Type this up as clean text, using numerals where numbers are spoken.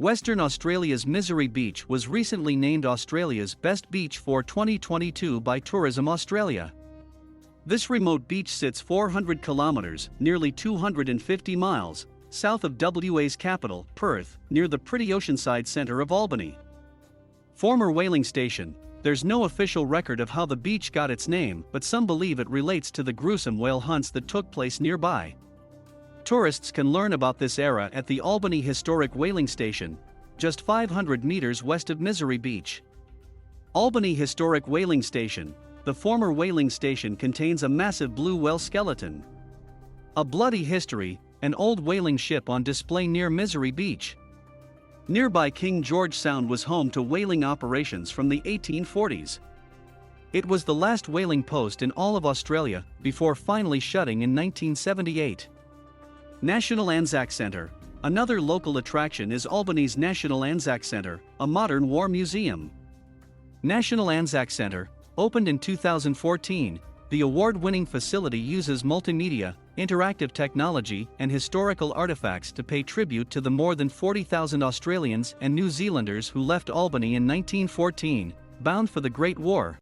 Western Australia's Misery Beach was recently named Australia's best beach for 2022 by Tourism Australia. This remote beach sits 400 kilometers, nearly 250 miles, south of WA's capital, Perth, near the pretty oceanside centre of Albany. Former whaling station. There's no official record of how the beach got its name, but some believe it relates to the gruesome whale hunts that took place nearby. Tourists can learn about this era at the Albany Historic Whaling Station, just 500 meters west of Misery Beach. Albany Historic Whaling Station. The former whaling station contains a massive blue whale skeleton. A bloody history, an old whaling ship on display near Misery Beach. Nearby King George Sound was home to whaling operations from the 1840s. It was the last whaling post in all of Australia, before finally shutting in 1978. National Anzac Centre. Another local attraction is Albany's National Anzac Centre, a modern war museum. National Anzac Centre, opened in 2014, the award-winning facility uses multimedia, interactive technology, and historical artifacts to pay tribute to the more than 40,000 Australians and New Zealanders who left Albany in 1914, bound for the Great War.